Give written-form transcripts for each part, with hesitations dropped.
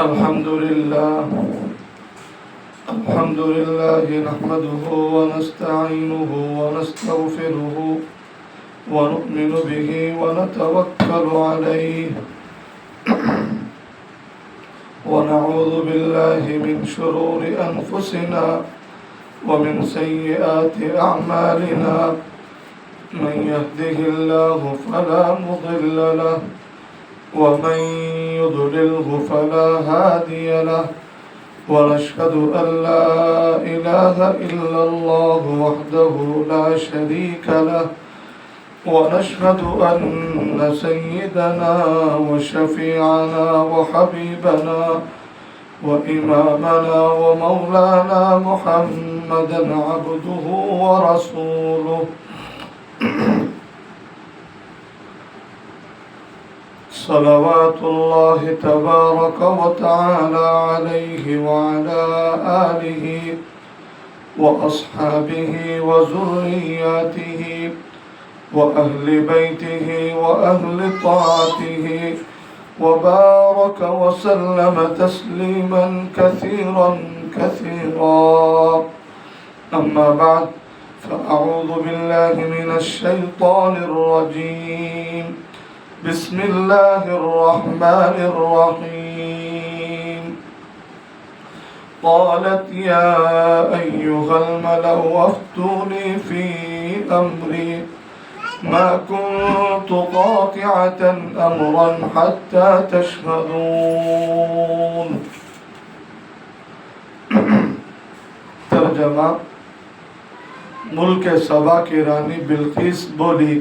الحمد لله نحمده ونستعينه ونستغفره ونؤمن به ونتوكل عليه ونعوذ بالله من شرور أنفسنا ومن سيئات أعمالنا من يهده الله فلا مضل له ومن يضلله فلا هادي له ونشهد أن لا إله إلا الله وحده لا شريك له ونشهد أن سيدنا وشفيعنا وحبيبنا وإمامنا ومولانا محمدا عبده ورسوله صلوات الله تبارك وتعالى عليه وعلى آله وأصحابه وذرياته وأهل بيته وأهل طاعته وبارك وسلم تسليما كثيرا كثيرا. أما بعد فأعوذ بالله من الشيطان الرجيم. بسم الله الرحمن الرحيم. قالت يا أيها الملأ أفتوني في أمري ما كنت قاطعة أمرا حتى تشهدون. ترجمہ: ملک سبا کی رانی بلقیس بولی،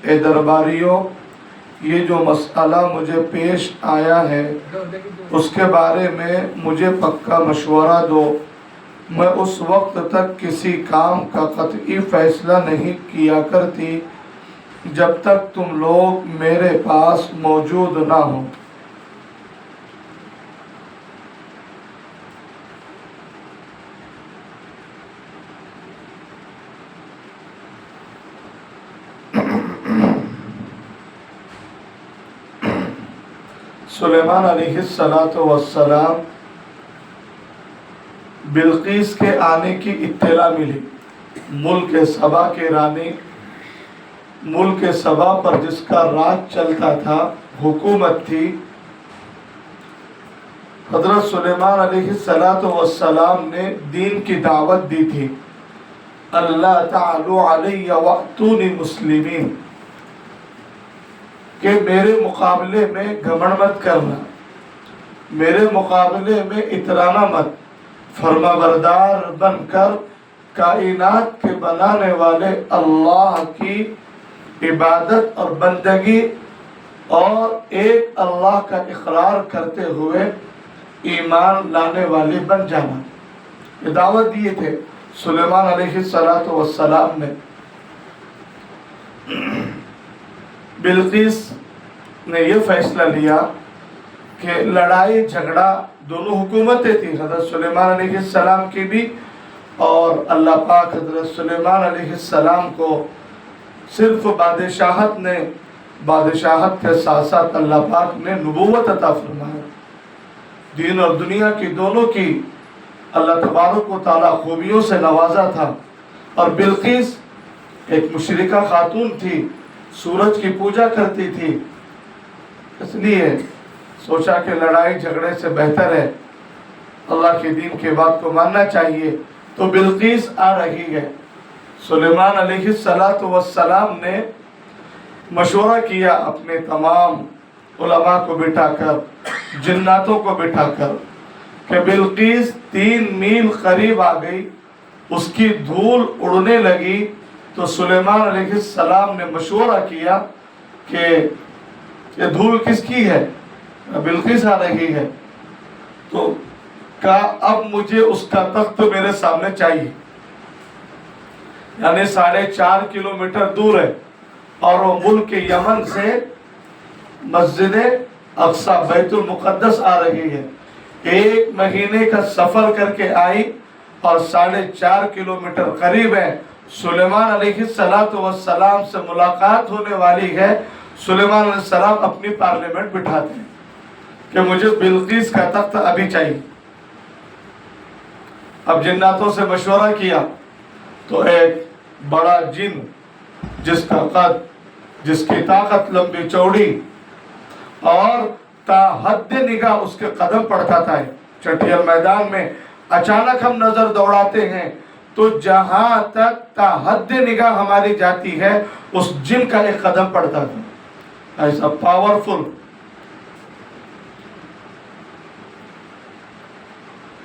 اے درباریوں، یہ جو مسئلہ مجھے پیش آیا ہے اس کے بارے میں مجھے پکا مشورہ دو. میں اس وقت تک کسی کام کا قطعی فیصلہ نہیں کیا کرتی جب تک تم لوگ میرے پاس موجود نہ ہو. سلیمان علیہ السلام بلقیس کے آنے کی اطلاع ملی. ملک سبا کے رانی، ملک سبا پر جس کا راج چلتا تھا، حکومت تھی، حضرت سلیمان علیہ السلام نے دین کی دعوت دی تھی. اللہ تعالی علی واتونی مسلمین، کہ میرے مقابلے میں گھمنڈ مت کرنا، میرے مقابلے میں اترانا مت، فرما بردار بن کر کائنات کے بنانے والے اللہ کی عبادت اور بندگی اور ایک اللہ کا اقرار کرتے ہوئے ایمان لانے والے بن جانا. یہ دعوت دیے تھے سلیمان علیہ السلام نے. بلقیس نے یہ فیصلہ لیا کہ لڑائی جھگڑا دونوں حکومتیں تھیں، حضرت سلیمان علیہ السلام کی بھی، اور اللہ پاک حضرت سلیمان علیہ السلام کو صرف بادشاہت کے ساتھ ساتھ اللہ پاک نے نبوت عطا فرمایا. دین اور دنیا کی دونوں کی اللہ تبارک و تعالی خوبیوں سے نوازا تھا. اور بلقیس ایک مشرکہ خاتون تھی، سورج کی پوجا کرتی تھی، اس لیے سوچا کہ لڑائی جھگڑے سے بہتر ہے اللہ کے دین کے بات کو ماننا چاہیے. تو بلقیس آ رہی ہے. سلیمان علیہ السلام نے مشورہ کیا اپنے تمام علماء کو بٹھا کر، جناتوں کو بٹھا کر، کہ بلقیس 3 میل قریب آ گئی، اس کی دھول اڑنے لگی. تو سلیمان علیہ السلام نے مشورہ کیا کہ یہ دھول کس کی ہے؟ بلقیس آ رہی ہے. تو کہا اب مجھے اس کا تخت میرے سامنے چاہیے. یعنی 4.5 کلومیٹر دور ہے اور وہ ملک یمن سے مسجد اقصی بیت المقدس آ رہی ہے. 1 مہینے کا سفر کر کے آئی اور 4.5 کلومیٹر قریب ہے. سلیمان علیہ السلام سے ملاقات ہونے والی ہے. سلیمان علیہ السلام اپنی پارلیمنٹ بٹھاتے ہیں. کہ مجھے بلقیس کا تخت ابھی چاہیے۔ اب جناتوں سے مشورہ کیا تو ایک بڑا جن جس کا قد، جس کی طاقت لمبی چوڑی اور تا حد نگاہ اس کے قدم پڑتا تھا، چٹیل میدان میں اچانک ہم نظر دوڑاتے ہیں تو جہاں تک تا حد نگاہ ہماری جاتی ہے اس جن کا ایک قدم پڑتا تھا، ایسا پاورفل۔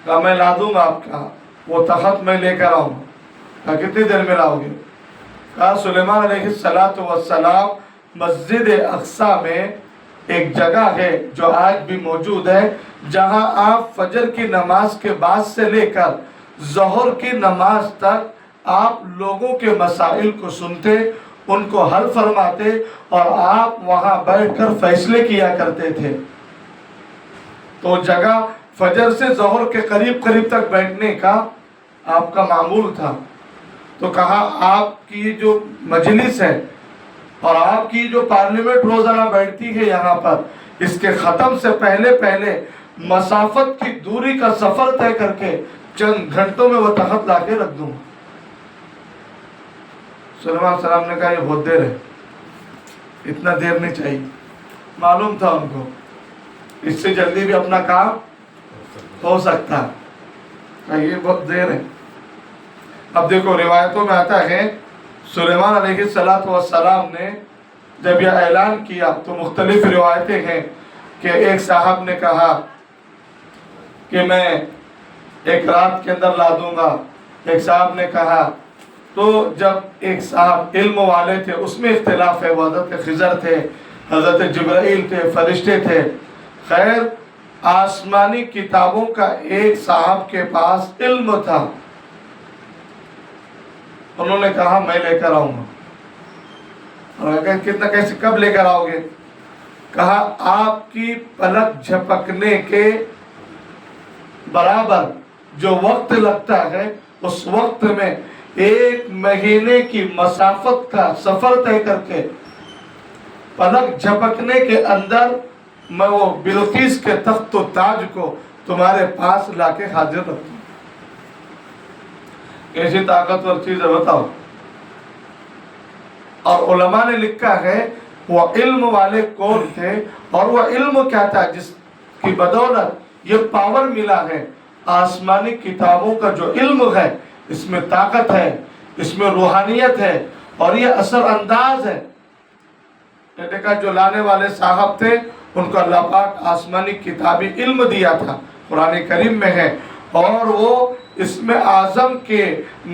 کہا میں لا دوں گا آپ کا وہ تخت، میں لے کر آؤں گا۔ کہا کتنی دیر میں لاؤ گے؟ کہا سلیمان علیہ السلام مسجد اقصی میں ایک جگہ ہے جو آج بھی موجود ہے، جہاں آپ فجر کی نماز کے بعد سے لے کر ظہر کی نماز تک آپ لوگوں کے مسائل کو سنتے، ان کو حل فرماتے اور آپ وہاں بیٹھ کر فیصلے کیا کرتے تھے۔ تو جگہ فجر سے ظہر کے قریب تک بیٹھنے کا آپ کا معمول تھا۔ تو کہا آپ کی جو مجلس ہے اور آپ کی جو پارلیمنٹ روزانہ بیٹھتی ہے یہاں پر، اس کے ختم سے پہلے مسافت کی دوری کا سفر طے کر کے چند گھنٹوں میں وہ تخت لا کے رکھ دوں گا۔ سلیمان علیہ السلام نے کہا یہ بہت دیر ہے، اتنا دیر نہیں چاہیے۔ معلوم تھا ان کو اس سے جلدی بھی اپنا کام ہو سکتا ہے، یہ بہت دیر ہے۔ اب دیکھو روایتوں میں آتا ہے سلیمان علیہ السلام نے جب یہ اعلان کیا تو مختلف روایتیں ہیں کہ ایک صاحب نے کہا کہ میں ایک رات کے اندر لا دوں گا، ایک صاحب نے کہا۔ تو جب ایک صاحب علم والے تھے، اس میں اختلاف ہے، وہ حضرت خضر تھے، حضرت جبرائیل تھے، فرشتے تھے۔ خیر آسمانی کتابوں کا ایک صاحب کے پاس علم تھا، انہوں نے کہا میں لے کر آؤں گا۔ اور کہا کتنا کیسے کب لے کر آؤ گے؟ کہا آپ کی پلک جھپکنے کے برابر جو وقت لگتا ہے اس وقت میں 1 مہینے کی مسافت کا سفر طے کر کے پلک جھپکنے کے اندر میں وہ بلقیس کے تخت و تاج کو تمہارے پاس لا کے حاضر رکھوں۔ ایسی طاقتور چیز ہے بتاؤ۔ اور علماء نے لکھا ہے وہ علم والے کون تھے اور وہ علم کیا تھا جس کی بدولت یہ پاور ملا ہے۔ آسمانی کتابوں کا جو علم ہے اس میں طاقت ہے، اس میں روحانیت ہے اور یہ اثر انداز ہے۔ دیکھا جو لانے والے صاحب تھے ان کو اللہ پاک آسمانی کتابی علم دیا تھا، قرآن کریم میں ہے، اور وہ اسم اعظم کے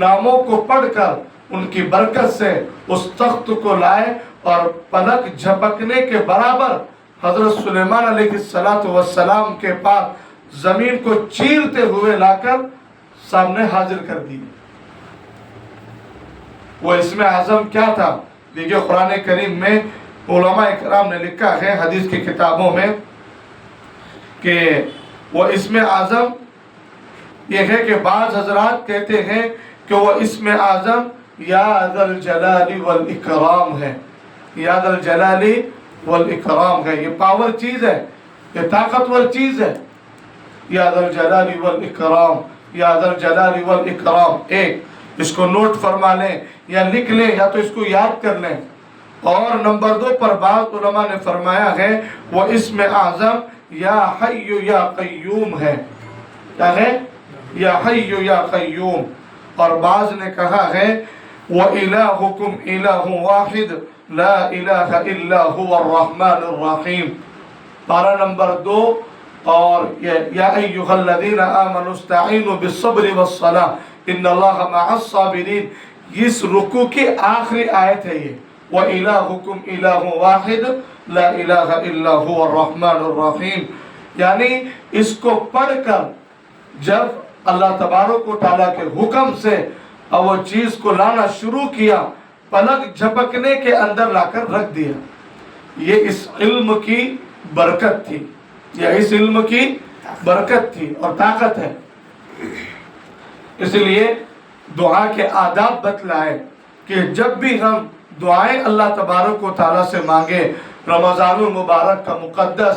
ناموں کو پڑھ کر ان کی برکت سے اس تخت کو لائے اور پلک جھپکنے کے برابر حضرت سلیمان علیہ السلام کے پاس زمین کو چیرتے ہوئے لا کر سامنے حاضر کر دی۔ وہ اسم اعظم کیا تھا؟ دیکھیں قرآن کریم میں علماء اکرام نے لکھا ہے حدیث کی کتابوں میں کہ وہ اسم اعظم یہ ہے کہ بعض حضرات کہتے ہیں کہ وہ اسم اعظم یا ذا الجلال والاکرام ہے، یا ذا الجلال والاکرام ہے۔ یہ پاور چیز ہے، یہ طاقتور چیز ہے، یا ذا الجلال والاکرام، یا ذا الجلال والاکرام۔ ایک اس کو نوٹ فرما لیں یا لکھ لیں یا تو اس کو یاد کر لیں۔ اور نمبر 2 پر بعض علماء نے فرمایا ہے وہ اسم اعظم یا حی یا قیوم ہے۔ کیا ہے؟ یا حی یا قیوم۔ اور بعض نے کہا ہے وَإِلَٰهُكُمْ إِلَٰهٌ وَاحِدٌ لَا إِلَٰهَ إِلَّا هُوَ الرَّحْمَٰنُ الرَّحِيمُ۔ پارہ نمبر 2 اور یا ایھا الذین آمنوا استعینوا بالصبر والصلاۃ ان اللہ مع الصابرین، اس رکوع کی آخری آیت ہے یہ، وَإِلَٰهُكُمْ إِلَٰهٌ وَاحِدٌ لَا إِلَٰهَ إِلَّا هُوَ الرَّحْمَٰنُ الرَّحِيمُ۔ یعنی اس کو پڑھ کر جب اللہ تبارک و تعالیٰ کے حکم سے اور وہ چیز کو لانا شروع کیا، پلک جھپکنے کے اندر لا کر رکھ دیا۔ یہ اس علم کی برکت تھی، یہ اس علم کی برکت تھی اور طاقت ہے۔ اس لیے دعا کے آداب بتلائے کہ جب بھی ہم دعائیں اللہ تبارک و تعالیٰ سے مانگے، رمضان المبارک کا مقدس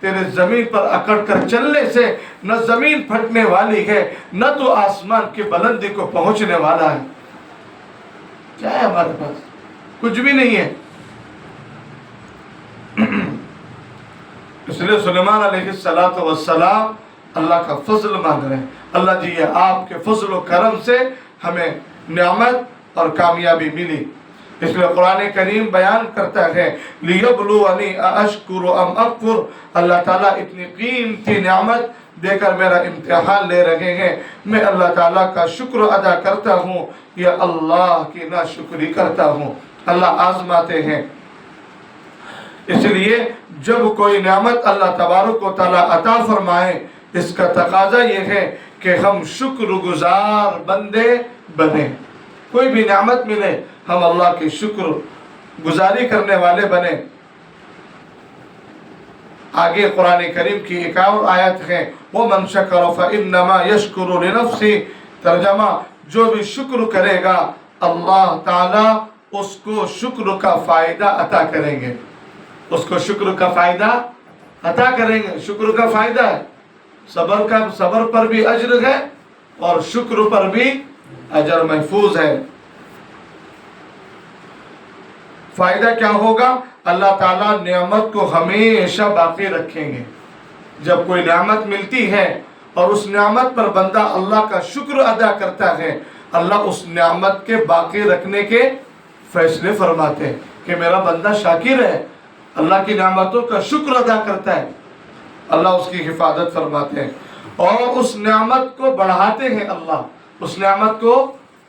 تیرے زمین پر اکڑ کر چلنے سے نہ زمین پھٹنے والی ہے نہ تو آسمان کی بلندی کو پہنچنے والا ہے. کیا ہے ہمارے پاس؟ کچھ بھی نہیں ہے. اس لیے سلیمان علیہ السلام اللہ کا فضل مانگ رہے ہیں. اللہ جی یہ آپ کے فضل و کرم سے ہمیں نعمت اور کامیابی ملی. اس لیے قرآن کریم بیان کرتا ہے لیبلونی ااشکر ام اکفر. اللہ تعالیٰ اتنی قیمتی نعمت دے کر میرا امتحان لے رہے ہیں. میں اللہ تعالیٰ کا شکر ادا کرتا ہوں یا اللہ کی ناشکری کرتا ہوں. اللہ آزماتے ہیں. اس لیے جب کوئی نعمت اللہ تبارک و تعالیٰ عطا فرمائے اس کا تقاضا یہ ہے کہ ہم شکر گزار بندے بنیں. کوئی بھی نعمت ملے ہم اللہ کی شکر گزاری کرنے والے بنیں. آگے قرآن کریم کی ایک اور آیت ہے وَمَنْ شَكَرَ فَإِنَّمَا يَشْكُرُ لِنَفْسِهِ. ترجمہ جو بھی شکر کرے گا اللہ تعالیٰ اس کو شکر کا فائدہ عطا کریں گے. اس کو شکر کا فائدہ عطا کریں گے. شکر کا فائدہ ہے. صبر پر بھی اجر ہے اور شکر پر بھی اجر محفوظ ہے. فائدہ کیا ہوگا؟ اللہ تعالیٰ نعمت کو ہمیشہ باقی رکھیں گے. جب کوئی نعمت ملتی ہے اور اس نعمت پر بندہ اللہ کا شکر ادا کرتا ہے اللہ اس نعمت کے باقی رکھنے کے فیصلے فرماتے ہیں کہ میرا بندہ شاکر ہے اللہ کی نعمتوں کا شکر ادا کرتا ہے. اللہ اس کی حفاظت فرماتے ہیں اور اس نعمت کو بڑھاتے ہیں. اللہ اس نعمت کو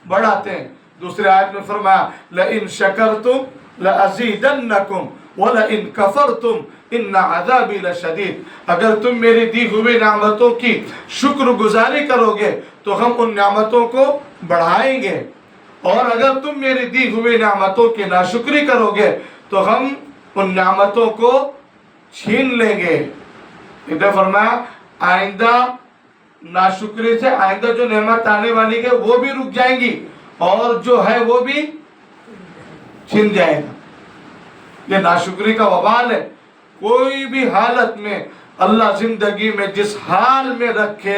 بڑھاتے ہیں. دوسرے آیت میں فرمایا لَإِن شَكَرْتُمْ لَأَزِيدَنَّكُمْ وَلَإِن كَفَرْتُمْ إِنَّ عَذَابِي لَشَدِيدٌ. اگر تم میری دی ہوئی نعمتوں کی شکر گزاری کرو گے تو ہم ان نعمتوں کو بڑھائیں گے اور اگر تم میری دی ہوئی نعمتوں کی ناشکری کرو گے تو ہم ان نعمتوں کو چھین لیں گے. ادھر فرمایا آئندہ ناشکری سے آئندہ جو نعمت آنے والی ہے وہ بھی رک جائیں گی اور جو ہے وہ بھی چھن جائے گا. یہ ناشکری کا وبال ہے. کوئی بھی حالت میں اللہ زندگی میں جس حال میں رکھے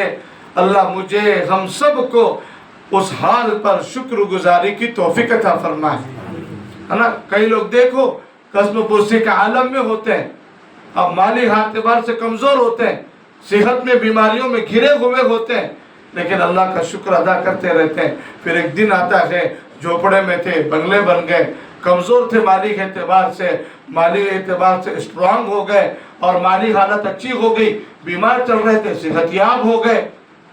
اللہ مجھے ہم سب کو اس حال پر شکر گزاری کی توفیق عطا فرمائے. ہے نا؟ کئی لوگ دیکھو قسم پرسی کے عالم میں ہوتے ہیں اب مالی اعتبار سے کمزور ہوتے ہیں صحت میں بیماریوں میں گھرے ہوئے ہوتے ہیں لیکن اللہ کا شکر ادا کرتے رہتے ہیں. پھر ایک دن آتا ہے جھوپڑے میں تھے بنگلے بن گئے کمزور تھے مالی اعتبار سے اسٹرانگ ہو گئے اور مالی حالت اچھی ہو گئی بیمار چل رہے تھے صحت یاب ہو گئے.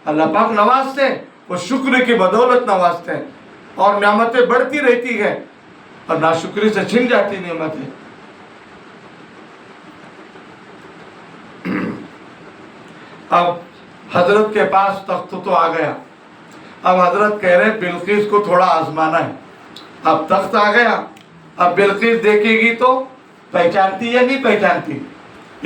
اللہ پاک نوازتے ہیں وہ شکر کی بدولت نوازتے ہیں اور نعمتیں بڑھتی رہتی ہے اور ناشکری سے چھن جاتی نعمتیں. اب حضرت کے پاس تخت تو آ گیا. اب حضرت کہہ رہے بلقیس کو تھوڑا آزمانا ہے. اب تخت آ گیا اب بلقیس دیکھے گی تو پہچانتی یا نہیں پہچانتی.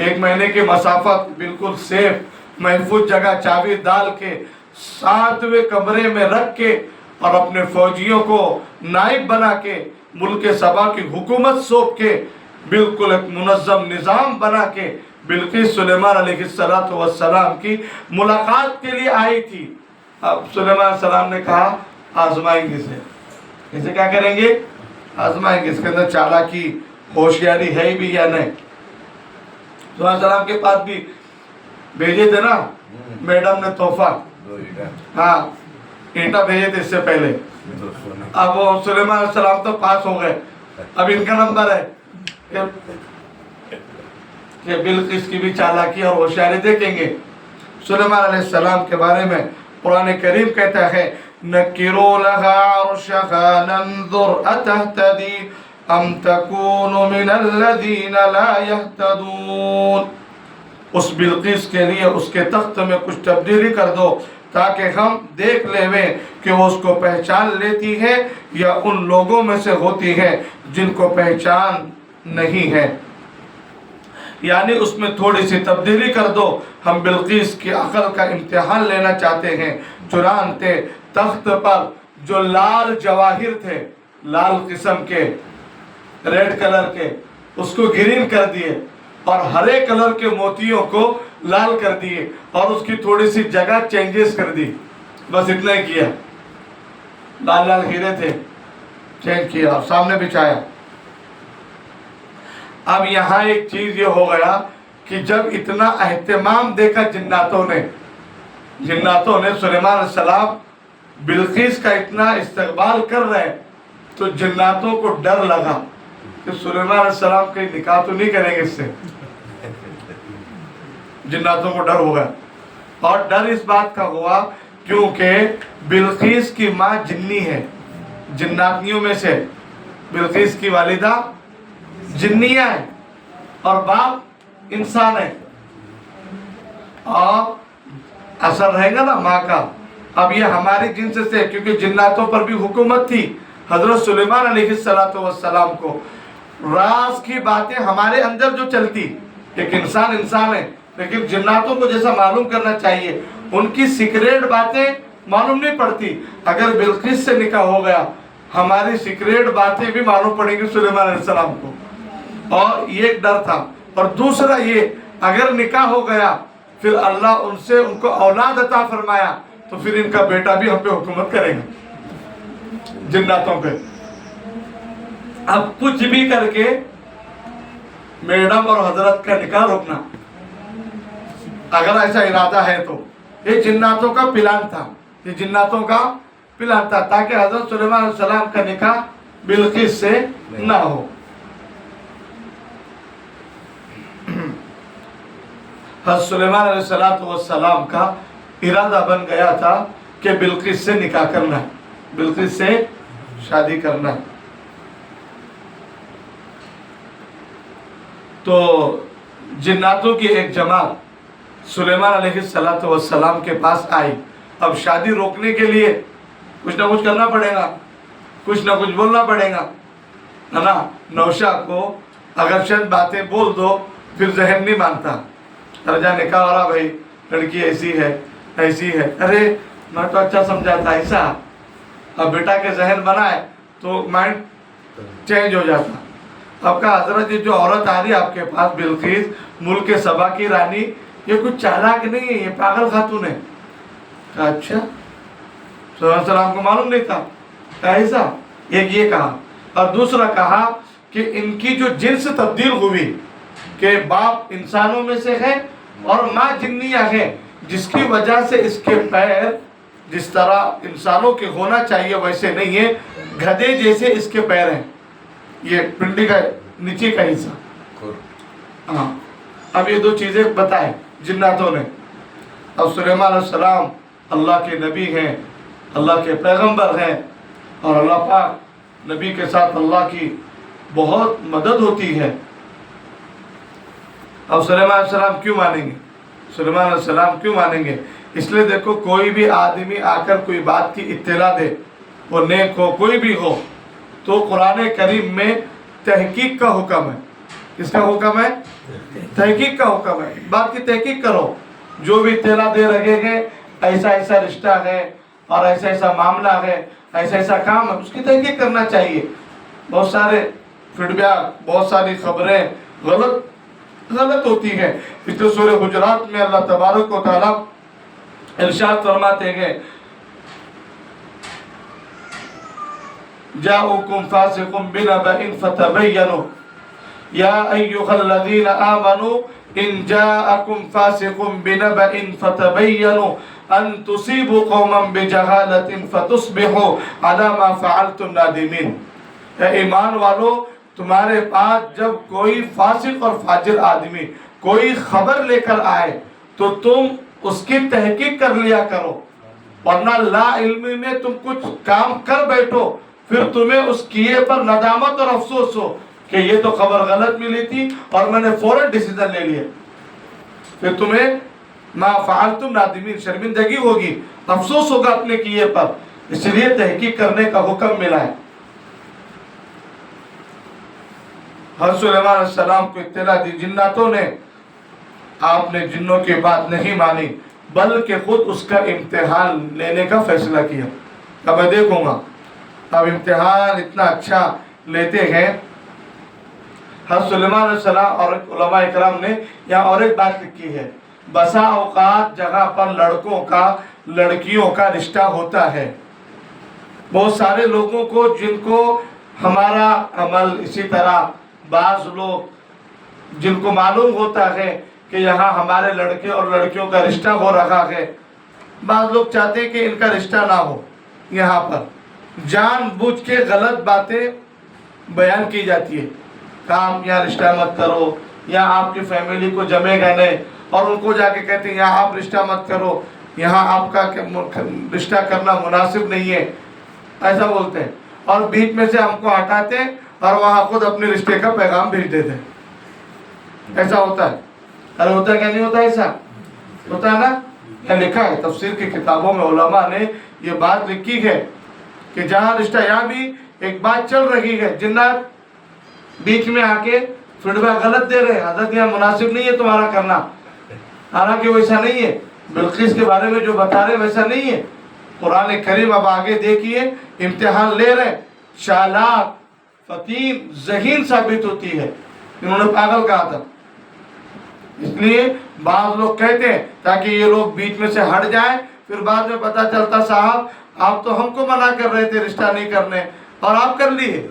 1 مہینے کی مسافت بالکل سیف محفوظ جگہ چابی ڈال کے 7ویں کمرے میں رکھ کے اور اپنے فوجیوں کو نائب بنا کے ملک سبا کی حکومت سونپ کے بالکل ایک منظم نظام بنا کے بلقیس سلیمان علیہ السلام کی ملاقات کے لیے آئی تھی. اب سلیمان علیہ السلام نے کہا آزمائیں گے اسے کیا کریں گے؟ آزمائیں گے. اس کے اندر چالاکی ہوشیاری ہے بھی یا نہیں. سلیمان علیہ السلام کے پاس بھی بھیجے تھے نا میڈم نے تحفہ ہاں اینٹا بھیجے تھے اس سے پہلے. اب وہ سلیمان علیہ السلام تو پاس ہو گئے. اب ان کا نمبر ہے کہ بلقیس کی بھی چالاکی اور ہوشیاری دیکھیں گے. سلیمان علیہ السلام کے بارے میں قرآن کریم کہتا ہے نَكِّرُوا لَهَا عَرْشَهَا نَنْظُرْ أَتَهْتَدِي أَمْ تَكُونُ مِنَ الَّذِينَ لَا يَهْتَدُونَ. اس بلقیس کے لیے اس کے تخت میں کچھ تبدیلی کر دو تاکہ ہم دیکھ لیں کہ وہ اس کو پہچان لیتی ہے یا ان لوگوں میں سے ہوتی ہے جن کو پہچان نہیں ہے. یعنی اس میں تھوڑی سی تبدیلی کر دو. ہم بلقیس کی عقل کا امتحان لینا چاہتے ہیں. چنانچہ تخت پر جو لال جواہر تھے لال قسم کے ریڈ کلر کے اس کو گرین کر دیے اور ہرے کلر کے موتیوں کو لال کر دیے اور اس کی تھوڑی سی جگہ چینجز کر دی، بس اتنا ہی کیا. لال لال ہیرے تھے، چینج کیا اور سامنے بچھایا. اب یہاں ایک چیز یہ ہو گیا کہ جب اتنا اہتمام دیکھا جناتوں نے سلیمان علیہ السلام بلقیس کا اتنا استقبال کر رہے، تو جناتوں کو ڈر لگا کہ سلیمان علیہ السلام کہیں نکاح تو نہیں کریں گے اس سے. جناتوں کو ڈر ہوگا، اور ڈر اس بات کا ہوا کیونکہ بلقیس کی ماں جنی ہے، جناتنیوں میں سے بلقیس کی والدہ جنیہ ہے اور باپ انسان ہے، اور اثر رہے گا نا ماں کا. اب یہ ہماری جنس سے، کیونکہ جناتوں پر بھی حکومت تھی حضرت سلیمان علیہ السلام کو. راز کی باتیں ہمارے اندر جو چلتی، ایک انسان ہے، لیکن جناتوں کو جیسا معلوم کرنا چاہیے، ان کی سیکریٹ باتیں معلوم نہیں پڑتی. اگر بلقیس سے نکاح ہو گیا، ہماری سیکریٹ باتیں بھی معلوم پڑیں گی سلیمان علیہ السلام کو، اور یہ ایک ڈر تھا. اور دوسرا یہ، اگر نکاح ہو گیا پھر اللہ ان کو اولاد عطا فرمایا تو پھر ان کا بیٹا بھی ہم پہ حکومت کرے گا، جناتوں پہ. اب کچھ بھی کر کے میڈم اور حضرت کا نکاح روکنا، اگر ایسا ارادہ ہے تو. یہ جناتوں کا پلان تھا، تاکہ حضرت سلیمان علیہ السلام کا نکاح بلقیس سے نہ ہو. حضرت سلیمان علیہ السلام کا ارادہ بن گیا تھا کہ بلقیس سے نکاح کرنا ہے، بلقیس سے شادی کرنا ہے. تو جناتوں کی ایک جماعت سلیمان علیہ السلام کے پاس آئی. اب شادی روکنے کے لیے کچھ نہ کچھ کرنا پڑے گا، کچھ نہ کچھ بولنا پڑے گا، ہے نا. نوشا کو اگر چند باتیں بول دو پھر ذہن نہیں مانتا. رجا نکاح ہو رہا، بھائی لڑکی ایسی ہے ایسی ہے، ارے میں تو اچھا سمجھا تھا ایسا. اب بیٹا کے ذہن بنائے تو مائنڈ چینج ہو جاتا. اب کہا حضرت یہ جو عورت آ رہی ہے آپ کے پاس بلقیس، ملک سبا کی رانی، یہ کچھ چالاک نہیں ہے، یہ پاگل خاتون ہے. کہا اچھا، صلی اللہ علیہ وسلم کو معلوم نہیں تھا. کہا ایسا، ایک یہ کہا. اور دوسرا کہا کہ ان کی جو جنس تبدیل ہوئی، کہ باپ انسانوں میں سے ہے اور ماں جنیہ ہے، جس کی وجہ سے اس کے پیر جس طرح انسانوں کے ہونا چاہیے ویسے نہیں ہے، گدھے جیسے اس کے پیر ہیں. یہ پنڈی کا نیچے کا حصہ. ہاں، اب یہ دو چیزیں بتائیں جناتوں نے. اب سلیمان علیہ السلام اللہ کے نبی ہیں، اللہ کے پیغمبر ہیں، اور اللہ پاک نبی کے ساتھ اللہ کی بہت مدد ہوتی ہے. اب سلیمان علیہ السلام کیوں مانیں گے؟ سلیمان علیہ السلام کیوں مانیں گے؟ اس لیے دیکھو، کوئی بھی آدمی آ کر کوئی بات کی اطلاع دے، وہ نیک ہو کوئی بھی ہو، تو قرآن کریم میں تحقیق کا حکم ہے. کس کا حکم ہے؟ تحقیق کا حکم ہے. بات کی تحقیق کرو. جو بھی اطلاع دے رہے گے ایسا ایسا رشتہ ہے اور ایسا ایسا معاملہ ہے، ایسا ایسا کام ہے، اس کی تحقیق کرنا چاہیے. بہت سارے فیڈ بیک، بہت ساری خبریں غلط ہوتی ہیں. اس لیے سورہ حجرات میں اللہ تبارک و تعالیٰ ارشاد فرماتے ہیں، جاءوکم فاسق بنبأ فتبینوا یا ایھا الذین آمنوا ان جاءکم فاسق بنبأ فتبینوا ان تصیبوا قوما بجہالۃ فتصبحوا علی ما فعلتم نادمین. اے ایمان والو، تمہارے پاس جب کوئی فاسق اور فاجر آدمی کوئی خبر لے کر آئے تو تم اس کی تحقیق کر لیا کرو، ورنہ لا علمی میں تم کچھ کام کر بیٹھو، پھر تمہیں اس کیے پر ندامت اور افسوس ہو کہ یہ تو خبر غلط ملی تھی اور میں نے فوراً ڈیسیژن لے لیا. پھر تمہیں ما فعلتم نادمین، شرمندگی ہوگی، افسوس ہوگا اپنے کیے پر. اس لیے تحقیق کرنے کا حکم ملا ہے. حضرت سلیمان علیہ السلام کو اطلاع دی جناتوں نے. آپ نے جنوں کی بات نہیں مانی بلکہ خود اس کا امتحان لینے کا فیصلہ کیا. اب میں دیکھوں گا. اب امتحان اتنا اچھا لیتے ہیں. حضرت سلیمان علیہ السلام اور علماء اکرام نے یہاں اور ایک بات لکھی ہے، بسا اوقات جگہ پر لڑکوں کا لڑکیوں کا رشتہ ہوتا ہے، بہت سارے لوگوں کو جن کو ہمارا عمل، اسی طرح بعض لوگ جن کو معلوم ہوتا ہے کہ یہاں ہمارے لڑکے اور لڑکیوں کا رشتہ ہو رہا ہے، بعض لوگ چاہتے ہیں کہ ان کا رشتہ نہ ہو، یہاں پر جان بوجھ کے غلط باتیں بیان کی جاتی ہے کہ آپ یہاں رشتہ مت کرو، یہاں آپ کی فیملی کو جمے گا نہیں، اور ان کو جا کے کہتے ہیں یہاں آپ رشتہ مت کرو، یہاں آپ کا رشتہ کرنا مناسب نہیں ہے، ایسا بولتے ہیں، اور بیچ میں سے ہم کو ہٹاتے ہیں اور وہاں خود اپنے رشتے کا پیغام بھیج دیتے ہیں۔ ایسا ہوتا ہے، ارے ہوتا ہے کیا نہیں ہوتا؟ ایسا ہوتا ہے نا؟ یہ لکھا ہے تفسیر کی کتابوں میں، علماء نے یہ بات لکھی ہے کہ جہاں رشتہ، یہاں بھی ایک بات چل رہی ہے، جنات بیچ میں آ کے فیڈ بیک غلط دے رہے ہیں، حضرت یہاں مناسب نہیں ہے تمہارا کرنا، حالانکہ ویسا نہیں ہے، بلقیس کے بارے میں جو بتا رہے ویسا نہیں ہے۔ قرآن کریم اب آگے دیکھیے، امتحان لے رہے، چالاک، فطین، ذہین ثابت ہوتی ہے، انہوں نے پاگل کہا تھا، اس لیے بعض لوگ کہتے ہیں تاکہ یہ لوگ بیچ میں سے ہٹ جائیں، پھر بعد میں پتہ چلتا صاحب آپ تو ہم کو منع کر رہے تھے رشتہ نہیں کرنے اور آپ کر لیے،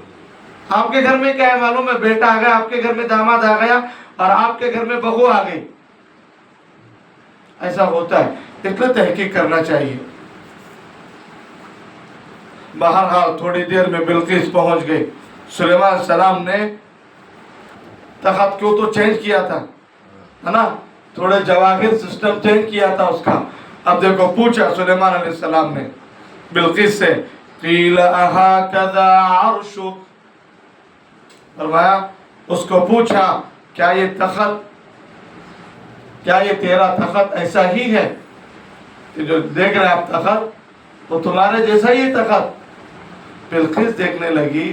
آپ کے گھر میں کیا ہے معلوم ہے، بیٹا آ گیا، آپ کے گھر میں داماد آ گیا، اور آپ کے گھر میں بہو آ گئی، ایسا ہوتا ہے، اس لیے تحقیق کرنا چاہیے۔ بہرحال تھوڑی دیر میں بلقیس پہنچ گئی، سلیمان علیہ السلام نے تخت کیوں تو چینج کیا تھا، ہے نا، تھوڑے جواہر سسٹم چینج کیا تھا اس کا۔ اب دیکھو پوچھا سلیمان علیہ السلام نے بلقیس سے، قیل اہٰکذا عرشک، فرمایا اس کو پوچھا کیا یہ تخت، کیا یہ تیرا تخت ایسا ہی ہے کہ جو دیکھ رہے آپ تخت وہ تمہارے جیسا ہی تخت؟ بلقیس دیکھنے لگی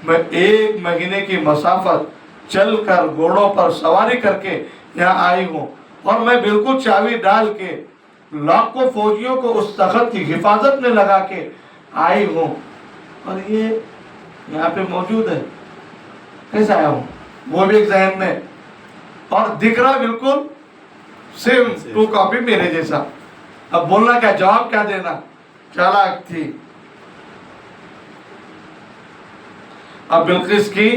میں 1 مہینے کی مسافت چل کر گھوڑوں پر سواری کر کے یہاں آئی ہوں، اور میں بالکل چابی ڈال کے لاکھوں فوجیوں کو اس تخت کی حفاظت میں لگا کے آئی ہوں، اور یہ یہاں پہ موجود ہے، کیسے آیا ہوں؟ وہ بھی ایک ذہن میں، اور دکھ رہا بالکل سیم ٹو کاپی میرے جیسا۔ اب بولنا کیا، جواب کیا دینا؟ چالاک تھی۔ اب بلقیس کی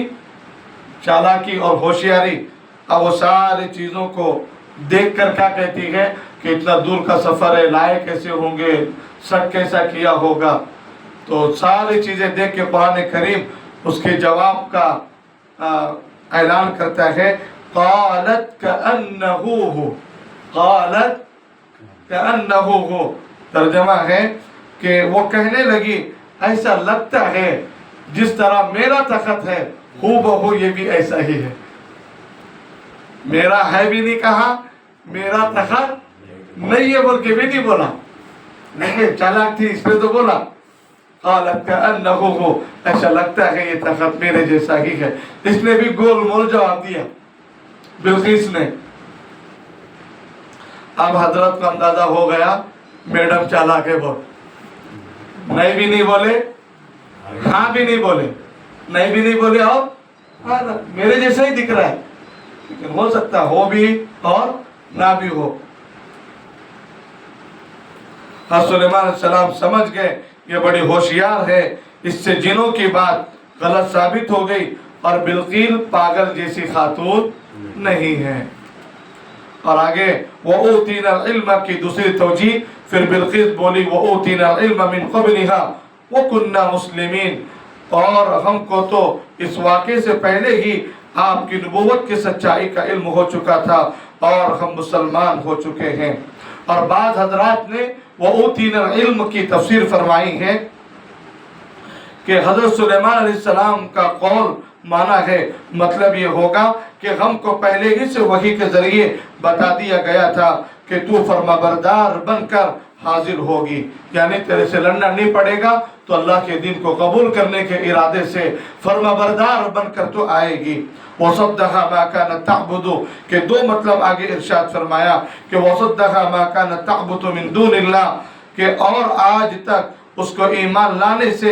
چالاکی اور ہوشیاری، اب وہ ساری چیزوں کو دیکھ کر کیا کہتی ہے کہ اتنا دور کا سفر ہے، لائے کیسے ہوں گے، سٹ کیسا کیا ہوگا، تو ساری چیزیں دیکھ کے قرآن کریم اس کے جواب کا اعلان کرتا ہے، قالت کأنہ ہو، قالت کأنہ ہو، ترجمہ ہے کہ وہ کہنے لگی ایسا لگتا ہے جس طرح میرا تخت ہے، ہو بہو یہ بھی ایسا ہی ہے، میرا ہے بھی نہیں کہا، میرا تخت نہیں ہے بول کے بھی نہیں بولا، نہیں چالاک تھی اس پہ تو بولا، قالت کأنہ ہو، ایسا لگتا ہے یہ تخت میرے جیسا ہی ہے، اس نے بھی گول مول جواب دیا بلقیس نے۔ اب حضرت کو اندازہ ہو گیا میڈم چالاک ہے بہت، نہیں بھی نہیں بولے، ہاں بھی نہیں بولے، نہیں بھی نہیں بولے، اور ہاں میرے جیسا ہی دکھ رہا ہے، لیکن ہو سکتا ہو بھی اور نہ بھی ہو۔ حضرت سلیمان علیہ السلام سمجھ گئے یہ بڑی ہوشیار ہے، اس سے جنوں کی بات غلط ثابت ہو گئی، اور بلقیس پاگل جیسی خاتون نہیں ہے۔ اور آگے وَأُوتِينَا الْعِلْمَ کی دوسری توجیہ، پھر بلقیس بولی وَأُوتِينَا الْعِلْمَ مِنْ قَبْلِهَا وَكُنَّا مُسْلِمِينَ، اور ہم کو تو اس واقعے سے پہلے ہی آپ کی نبوت کی سچائی کا علم ہو چکا تھا اور ہم مسلمان ہو چکے ہیں۔ اور بعض حضرات نے وَأُوتِينَا الْعِلْمَ کی تفسیر فرمائی ہے کہ حضرت سلیمان علیہ السلام کا قول مانا ہے، مطلب یہ ہوگا کہ ہم کو پہلے ہی سے وحی کے ذریعے بتا دیا گیا تھا کہ تو فرما بردار بن کر حاضر ہوگی، یعنی تیرے سے لڑنا نہیں پڑے گا، تو اللہ کے دین کو قبول کرنے کے ارادے سے فرما بردار بن کر تو آئے گی۔ وَصَدَّقَ مَا كَانَتْ تَعْبُدُ کے 2 مطلب آگے ارشاد فرمایا کہ وَصَدَّقَ مَا كَانَتْ تَعْبُدُ مِن دُونِ اللَّهِ کہ اور آج تک اس کو ایمان لانے سے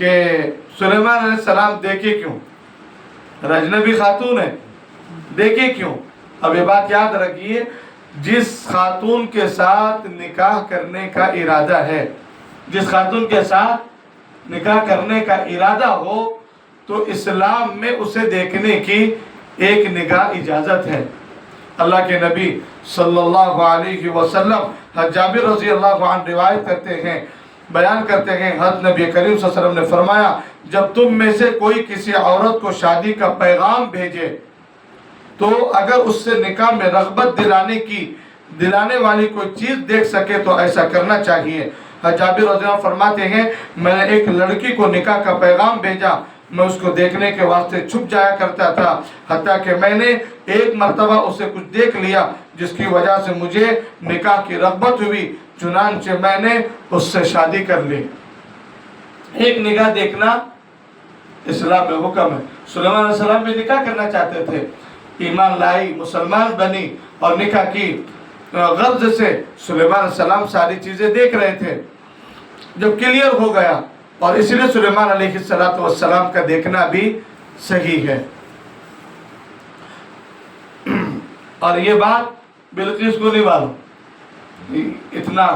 کہ سلیمان علیہ السلام دیکھے کیوں؟ اجنبی خاتون ہے، دیکھے کیوں؟ اب یہ بات یاد رکھیے، جس خاتون کے ساتھ نکاح کرنے کا ارادہ ہے، جس خاتون کے ساتھ نکاح کرنے کا ارادہ ہو تو اسلام میں اسے دیکھنے کی ایک نگاہ اجازت ہے۔ اللہ کے نبی صلی اللہ علیہ وسلم جابر رضی اللہ عنہ روایت کرتے ہیں، بیان کرتے ہیں، حضرت نبی کریم صلی اللہ علیہ وسلم نے فرمایا جب تم میں سے کوئی کسی عورت کو شادی کا پیغام بھیجے تو اگر اس سے نکاح میں رغبت دلانے والی کوئی چیز دیکھ سکے تو ایسا کرنا چاہیے۔ جابر رضی اللہ عنہ فرماتے ہیں میں نے ایک لڑکی کو نکاح کا پیغام بھیجا، میں اس کو دیکھنے کے واسطے چھپ جایا کرتا تھا، حتیٰ کہ میں نے ایک مرتبہ اسے کچھ دیکھ لیا جس کی وجہ سے مجھے نکاح کی رغبت ہوئی، چنانچہ میں نے اس سے شادی کر لی۔ ایک نگاہ دیکھنا اسلام میں حکم ہے۔ سلیمان علیہ السلام بھی نکاح کرنا چاہتے تھے، ایمان لائی، مسلمان بنی اور نکاح کی غرض سے سلیمان علیہ السلام ساری چیزیں دیکھ رہے تھے۔ جب کلیئر ہو گیا، اور اس لیے سلیمان علیہ السلام کا دیکھنا بھی صحیح ہے۔ اور یہ بات بلقیس کو نہیں معلوم، اتنا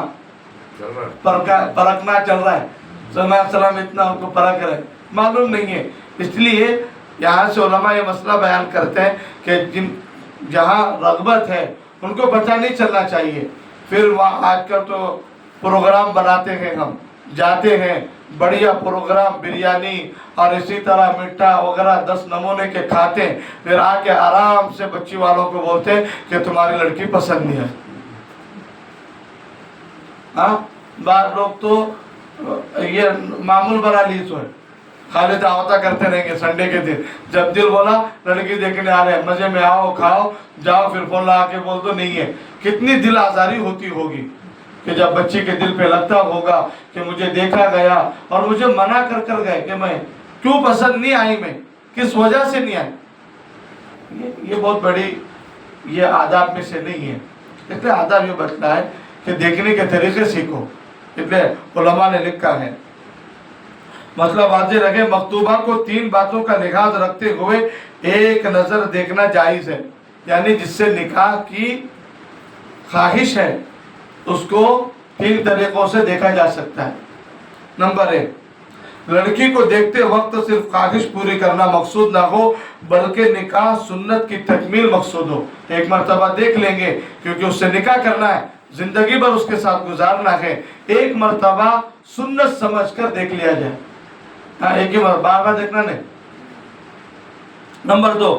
پرکھنا چل رہا ہے، سلیمان علیہ السلام اتنا ان کو پرکھ رہے، معلوم نہیں ہے۔ اس لیے یہاں سے علماء یہ مسئلہ بیان کرتے ہیں کہ جہاں رغبت ہے ان کو پتہ نہیں چلنا چاہیے۔ پھر وہاں آج کل تو پروگرام بناتے ہیں، ہم جاتے ہیں، بڑھیا پروگرام، بریانی اور اسی طرح مٹھا وغیرہ 10 نمونے کے کھاتے ہیں، پھر آ کے آرام سے بچی والوں کو بولتے ہیں کہ تمہاری لڑکی پسند نہیں ہے۔ ہاں، بعض لوگ تو یہ معمول بنا لی سو ہے، خالی دعوتہ کرتے رہیں گے سنڈے کے دن، جب دل بولا لڑکی دیکھنے آ رہے ہیں، مزے میں آؤ کھاؤ جاؤ، پھر فون لگا کے بول دو نہیں ہے۔ کتنی دل آزاری ہوتی ہوگی کہ جب بچی کے دل پہ لگتا ہوگا کہ مجھے دیکھا گیا اور مجھے منع کر گئے کہ میں کیوں پسند نہیں آئی، میں کس وجہ سے نہیں آئی۔ یہ بہت بڑی یہ آداب میں سے نہیں ہے۔ اس لیے آداب یہ بتلا ہے کہ دیکھنے کے طریقے سیکھو، اس لیے علماء نے لکھا ہے۔ مطلب واضح رکھے، مخطوبہ کو 3 باتوں کا لحاظ رکھتے ہوئے ایک نظر دیکھنا جائز ہے، یعنی جس سے نکاح کی خواہش ہے اس کو 3 طریقوں سے دیکھا جا سکتا ہے۔ نمبر 1، لڑکی کو دیکھتے وقت صرف خواہش پوری کرنا مقصود نہ ہو بلکہ نکاح سنت کی تکمیل مقصود ہو۔ ایک مرتبہ دیکھ لیں گے کیونکہ اس سے نکاح کرنا ہے، زندگی بھر اس کے ساتھ گزارنا ہے، ایک مرتبہ سنت سمجھ کر دیکھ لیا جائے، ہاں ایک ہی مرتبہ، بار بار دیکھنا نہیں۔ نمبر 2،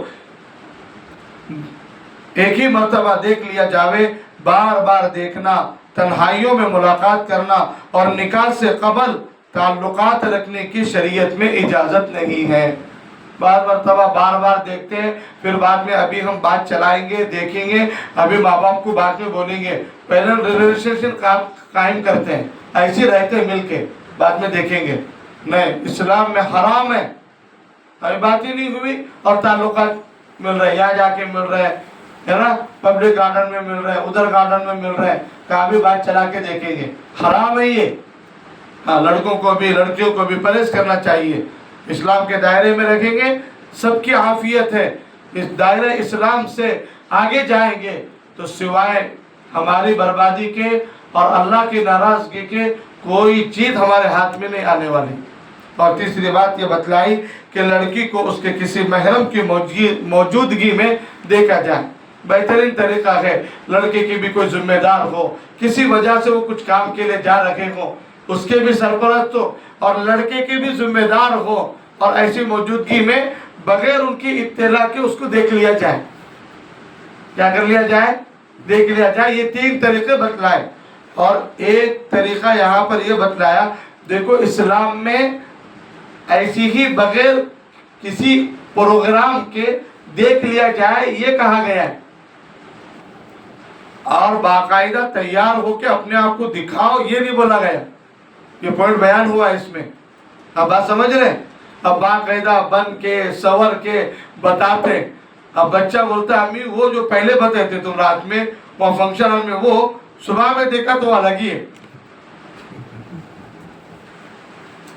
ایک ہی مرتبہ دیکھ لیا جاوے، بار بار دیکھنا، تنہائیوں میں ملاقات کرنا اور نکاح سے قبل تعلقات رکھنے کی شریعت میں اجازت نہیں ہے۔ بار بار دیکھتے ہیں، پھر بعد میں ابھی ہم بات چلائیں گے، دیکھیں گے، ابھی ماں باپ کو بعد میں بولیں گے، پہلے ریلیشن قائم کرتے ہیں، ایسے رہتے ہیں مل کے، بعد میں دیکھیں گے۔ نہیں، اسلام میں حرام ہے، ابھی بات ہی نہیں ہوئی اور تعلقات مل رہے، یہاں جا کے مل رہے ہے نا، پبلک گارڈن میں مل رہے، ادھر گارڈن میں مل رہے، کہاں بھی بات چلا کے دیکھیں گے، حرام ہے یہ۔ ہاں، لڑکوں کو بھی لڑکیوں کو بھی پرہیز کرنا چاہیے، اسلام کے دائرے میں رکھیں گے، سب کی عافیت ہے۔ اس دائرہ اسلام سے آگے جائیں گے تو سوائے ہماری بربادی کے اور اللہ کی ناراضگی کے کوئی چیز ہمارے ہاتھ میں نہیں آنے والی۔ اور تیسری بات یہ بتلائی کہ لڑکی کو اس کے کسی محرم کی موجودگی میں دیکھا جائے۔ بہترین طریقہ ہے لڑکے کی بھی کوئی ذمہ دار ہو، کسی وجہ سے وہ کچھ کام کے لیے جا رہے ہو، اس کے بھی سرپرست ہو اور لڑکے کے بھی ذمہ دار ہو، اور ایسی موجودگی میں بغیر ان کی اطلاع کے اس کو دیکھ لیا جائے۔ کیا کر لیا جائے؟ دیکھ لیا جائے۔ یہ 3 طریقے بتلائے، اور ایک طریقہ یہاں پر یہ بتلایا، دیکھو اسلام میں ایسی ہی بغیر کسی پروگرام کے دیکھ لیا جائے یہ کہا گیا ہے، اور باقاعدہ تیار ہو کے اپنے آپ کو دکھاؤ یہ نہیں بولا گیا۔ یہ پوائنٹ بیان ہوا اس میں، اب بات سمجھ رہے ہیں؟ اب باقاعدہ بن کے سور کے بتاتے، اب بچہ بولتا ہے امی وہ جو پہلے بتائے تھے تم رات میں وہ فنکشن ہال میں، وہ صبح میں دیکھا تو الگ ہی ہے۔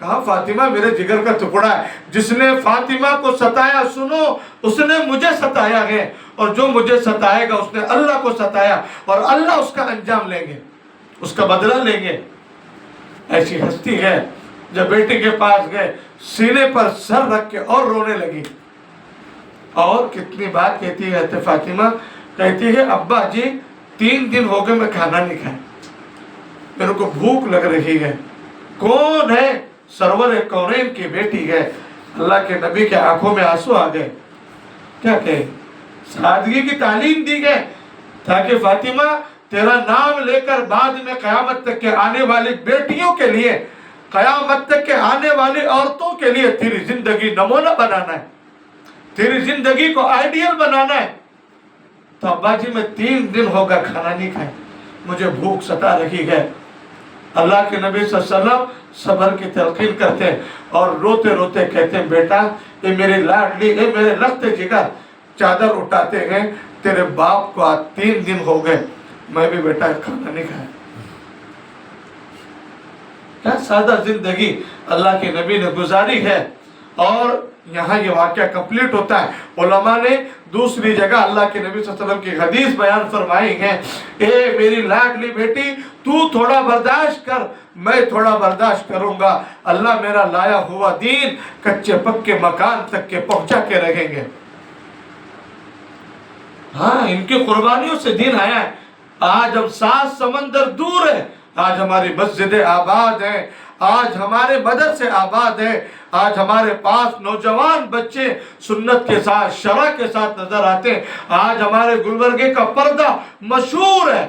کہا فاطمہ میرے جگر کا ٹکڑا ہے، جس نے فاطمہ کو ستایا سنو اس نے مجھے ستایا ہے، اور جو مجھے ستائے گا اس نے اللہ کو ستایا، اور اللہ اس کا انجام لیں گے، اس کا بدلہ لیں گے۔ ایسی ہستی ہے جب بیٹی کے پاس گئے سینے پر سر رکھ کے اور رونے لگی، اور کتنی بات کہتی ہے فاطمہ، کہتی ہے ابا جی 3 دن ہو گئے میں کھانا نہیں کھایا، میرے کو بھوک لگ رہی ہے۔ کون ہے؟ سرور کونین کی بیٹی ہے۔ اللہ کے نبی کے آنکھوں میں آنسو آ گئے۔ کیا کہے؟ سادگی کی تعلیم دی گئے تاکہ فاطمہ تیرا نام لے کر بعد میں قیامت تک کے آنے والی بیٹیوں کے لیے، قیامت تک کے آنے والی عورتوں کے لیے تیری زندگی نمونہ بنانا ہے، تیری زندگی کو آئیڈیل بنانا ہے۔ تو ابا جی میں 3 دن ہوگا کھانا نہیں کھایا، مجھے بھوک ستا رہی ہے۔ اللہ کے نبی صلی اللہ علیہ وسلم صبر کی تلقین کرتے ہیں اور روتے روتے کہتے ہیں بیٹا یہ میری لاڈلی، یہ میرے لخت جگر، چادر اٹھاتے ہیں، تیرے باپ کو آج 3 دن ہو گئے میں بھی بیٹا کھانا نہیں کھایا۔ کیا سادہ زندگی اللہ کے نبی نے گزاری ہے، اور یہاں یہ واقعہ کمپلیٹ ہوتا ہے۔ علماء نے دوسری جگہ اللہ کے نبی صلی اللہ علیہ وسلم کی حدیث بیان فرمائی ہے، اے میری لاڈلی بیٹی تو تھوڑا برداشت کر، میں تھوڑا برداشت کروں گا، اللہ میرا لایا ہوا دین کچے پکے مکان تک کے پہنچا کے رہیں گے۔ ہاں ان کی قربانیوں سے دین آیا ہے۔ آج ہم 7 سمندر دور ہیں، آج ہماری مسجدیں آباد ہیں، آج ہمارے مدرسے آباد ہیں، آج ہمارے پاس نوجوان بچے سنت کے ساتھ شرع کے ساتھ نظر آتے ہیں، آج ہمارے گلبرگے کا پردہ مشہور ہے،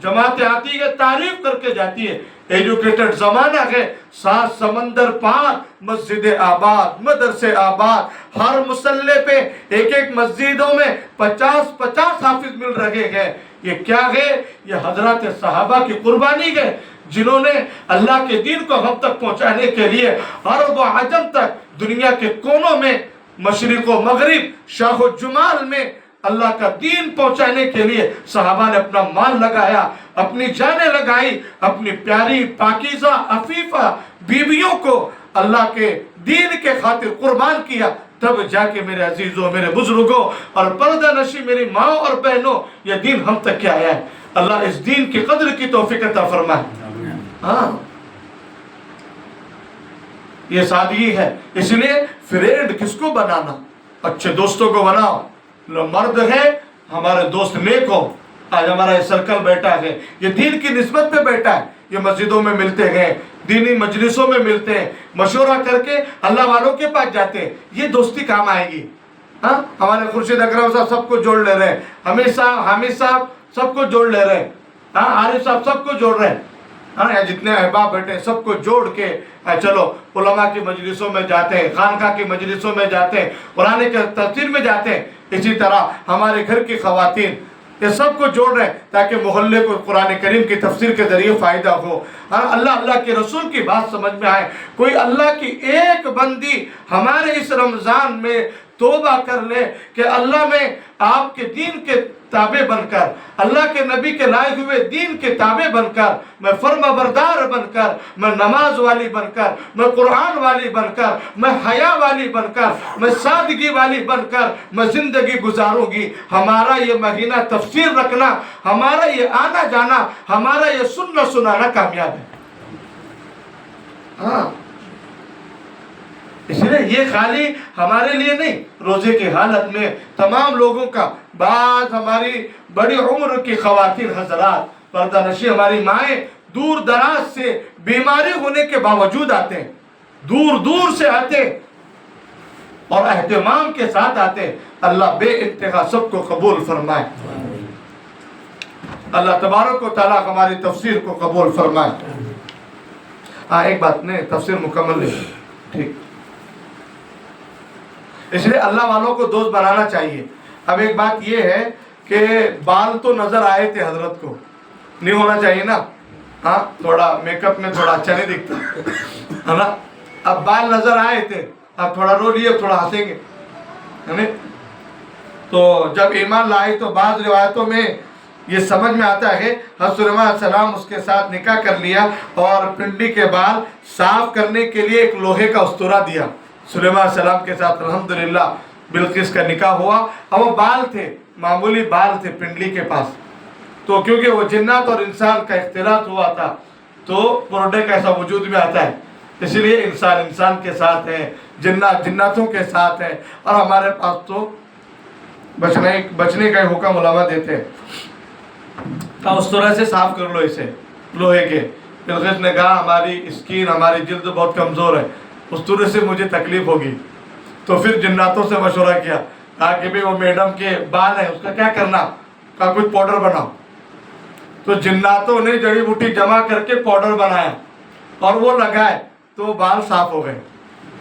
جماعتیں آتی ہے تعریف کر کے جاتی ہے، ایجوکیٹڈ زمانہ ہے۔ 7 سمندر پار مسجد آباد، مدرسے آباد، ہر مسلح پہ ایک مسجدوں میں 50 حافظ مل رہے ہیں۔ یہ کیا ہے؟ یہ حضرات صحابہ کی قربانی ہے، جنہوں نے اللہ کے دین کو ہم تک پہنچانے کے لیے عرب و عجم تک دنیا کے کونوں میں، مشرق و مغرب، شاہ و جمال میں اللہ کا دین پہنچانے کے لیے صحابہ نے اپنا مال لگایا، اپنی جانیں لگائی، اپنی پیاری پاکیزہ عفیفہ بیویوں کو اللہ کے دین کے خاطر قربان کیا۔ تب جا کے میرے عزیزوں، میرے بزرگوں اور پردہ نشی میری ماں اور بہنوں، یہ دین ہم تک کیا آیا ہے۔ اللہ اس دین کی قدر کی توفیق عطا فرمائے۔ ہاں یہ سادگی ہے۔ اس لیے فرینڈ کس کو بنانا؟ اچھے دوستوں کو بناؤ۔ مرد ہے ہمارے دوست نیک ہو۔ آج ہمارا یہ سرکل بیٹھا ہے، یہ دین کی نسبت پہ بیٹھا ہے، یہ مسجدوں میں ملتے ہیں، دینی مجلسوں میں ملتے ہیں، مشورہ کر کے اللہ والوں کے پاس جاتے ہیں، یہ دوستی کام آئے گی۔ ہاں ہمارے خورشید اکرم صاحب سب کو جوڑ لے رہے ہیں، حمید صاحب سب کو جوڑ لے رہے ہیں، ہاں عارف صاحب سب کو جوڑ رہے ہیں، ہاں جتنے احباب بیٹھے ہیں سب کو جوڑ کے چلو علماء کی مجلسوں میں جاتے ہیں، خانقاہ کی مجلسوں میں جاتے ہیں، قرآن کے تفسیر میں جاتے ہیں۔ اسی طرح ہمارے گھر کی خواتین یہ سب کو جوڑ رہے ہیں تاکہ محلے کو قرآن کریم کی تفسیر کے ذریعے فائدہ ہو، اللہ کے رسول کی بات سمجھ میں آئے۔ کوئی اللہ کی ایک بندی ہمارے اس رمضان میں توبہ کر لے کہ اللہ میں آپ کے دین کے تابع بن کر، اللہ کے نبی کے لائے ہوئے دین کے تابع بن کر، میں فرما بردار بن کر، میں نماز والی بن کر، میں قرآن والی بن کر، میں حیا والی بن کر، میں سادگی والی بن کر میں زندگی گزاروں گی۔ ہمارا یہ مہینہ تفسیر رکھنا، ہمارا یہ آنا جانا، ہمارا یہ سننا سنانا کامیاب ہے۔ ہاں اس لیے یہ خالی ہمارے لیے نہیں، روزے کی حالت میں تمام لوگوں کا، بعض ہماری بڑی عمر کی خواتین حضرات پردہ نشی ہماری مائیں دور دراز سے بیماری ہونے کے باوجود آتے ہیں، دور دور سے آتے اور اہتمام کے ساتھ آتے۔ اللہ بے انتہا سب کو قبول فرمائے، اللہ تبارک و تعالیٰ ہماری تفسیر کو قبول فرمائے۔ ہاں ایک بات نہیں، تفسیر مکمل ہے ٹھیک، اس لیے اللہ والوں کو دوست بنانا چاہیے۔ اب ایک بات یہ ہے کہ بال تو نظر آئے تھے حضرت کو، نہیں ہونا چاہیے نا، ہاں تھوڑا میک اپ میں تھوڑا اچھا نہیں دکھتا ہے نا، اب بال نظر آئے تھے، اب تھوڑا رو لیے، تھوڑا ہنسیں گے۔ تو جب ایمان لائی تو بعض روایتوں میں یہ سمجھ میں آتا ہے حضرت سلیمان علیہ السلام اس کے ساتھ نکاح کر لیا اور پنڈلی کے بال صاف کرنے کے لیے ایک لوہے کا استورا دیا سلیمان علیہ السلام کے ساتھ الحمدللہ بلقیس کا نکاح ہوا اور وہ بال تھے معمولی بال تھے پنڈلی کے پاس تو کیونکہ وہ جنات اور انسان کا اختلاط ہوا تھا تو پروڈکٹ ایسا وجود میں آتا ہے اسی لیے انسان انسان کے ساتھ ہے جنات جناتوں کے ساتھ ہے اور ہمارے پاس تو بچنے کا حکم علماء دیتے ہیں اس طرح سے صاف کر لو اسے لوہے کے بلقیس نے کہا ہماری اسکین ہماری جلد بہت کمزور ہے اس طرح سے مجھے تکلیف ہوگی تو پھر جناتوں سے مشورہ کیا کہا کہ بھی وہ میڈم کے بال ہیں اس کا کیا کرنا کہا کچھ پاؤڈر بناؤ تو جناتوں نے جڑی بوٹی جمع کر کے پاؤڈر بنایا اور وہ لگائے تو وہ بال صاف ہو گئے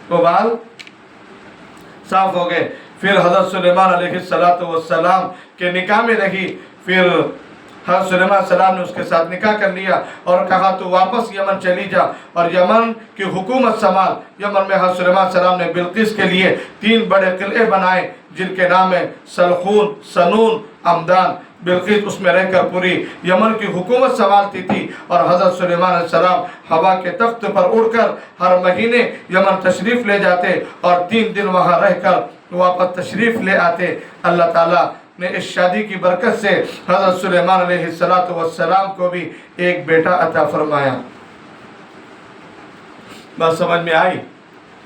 وہ بال صاف ہو گئے پھر حضرت سلیمان علیہ السلام کے نکاح میں رہی پھر حضرت سلیمان علیہ السلام نے اس کے ساتھ نکاح کر لیا اور کہا تو واپس یمن چلی جا اور یمن کی حکومت سنبھال یمن میں حضرت سلیمان علیہ السلام نے بلقیس کے لیے 3 بڑے قلعے بنائے جن کے نام ہیں سلخون سنون عمدان بلقیس اس میں رہ کر پوری یمن کی حکومت سنبھالتی تھی اور حضرت سلیمان علیہ السلام ہوا کے تخت پر اڑ کر ہر مہینے یمن تشریف لے جاتے اور 3 دن وہاں رہ کر واپس تشریف لے آتے اللہ تعالیٰ نے اس شادی کی برکت سے حضرت سلیمان علیہ السلام کو بھی ایک بیٹا عطا فرمایا بات سمجھ میں آئی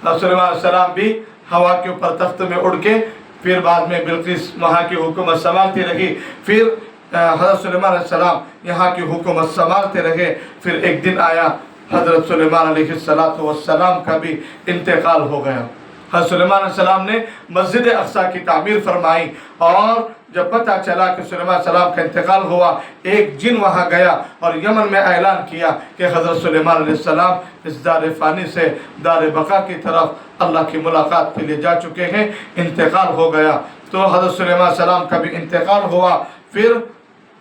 حضرت سلیمان علیہ السلام بھی ہوا کے اوپر تخت میں اڑ کے پھر بعد میں بلقیس وہاں کی حکومت سنبھالتی رہی پھر حضرت سلیمان علیہ السلام یہاں کی حکومت سنبھالتے رہے پھر ایک دن آیا حضرت سلیمان علیہ السلام کا بھی انتقال ہو گیا حضرت سلیمان علیہ السلام نے مسجد اقصیٰ کی تعمیر فرمائی اور جب پتہ چلا کہ سلیمان علیہ السلام کا انتقال ہوا ایک جن وہاں گیا اور یمن میں اعلان کیا کہ حضرت سلیمان علیہ السلام اس دار فانی سے دار بقا کی طرف اللہ کی ملاقات کے لیے جا چکے ہیں انتقال ہو گیا تو حضرت سلیمان علیہ السلام کا بھی انتقال ہوا پھر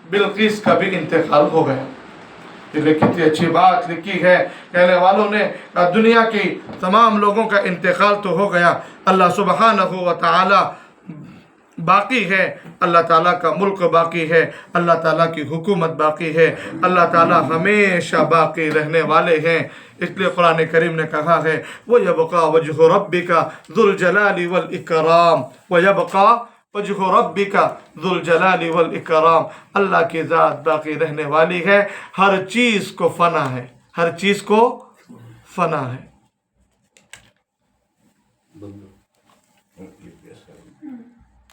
بلقیس کا بھی انتقال ہو گیا یہ کتنی اچھی بات لکھی ہے کہنے والوں نے دنیا کی تمام لوگوں کا انتقال تو ہو گیا اللہ سبحانہ و تعالی باقی ہے اللہ تعالیٰ کا ملک باقی ہے اللہ تعالیٰ کی حکومت باقی ہے اللہ تعالیٰ ہمیشہ باقی رہنے والے ہیں اس لیے قرآن کریم نے کہا ہے وَيَبْقَى وَجْهُ رَبِّكَ ذُو الْجَلَالِ وَالْإِكْرَامِ وَيَبْقَى وَجْهُ رَبِّكَ ذُو الْجَلَالِ وَالْإِكْرَامِ اللہ کی ذات باقی رہنے والی ہے ہر چیز کو فنا ہے ہر چیز کو فنا ہے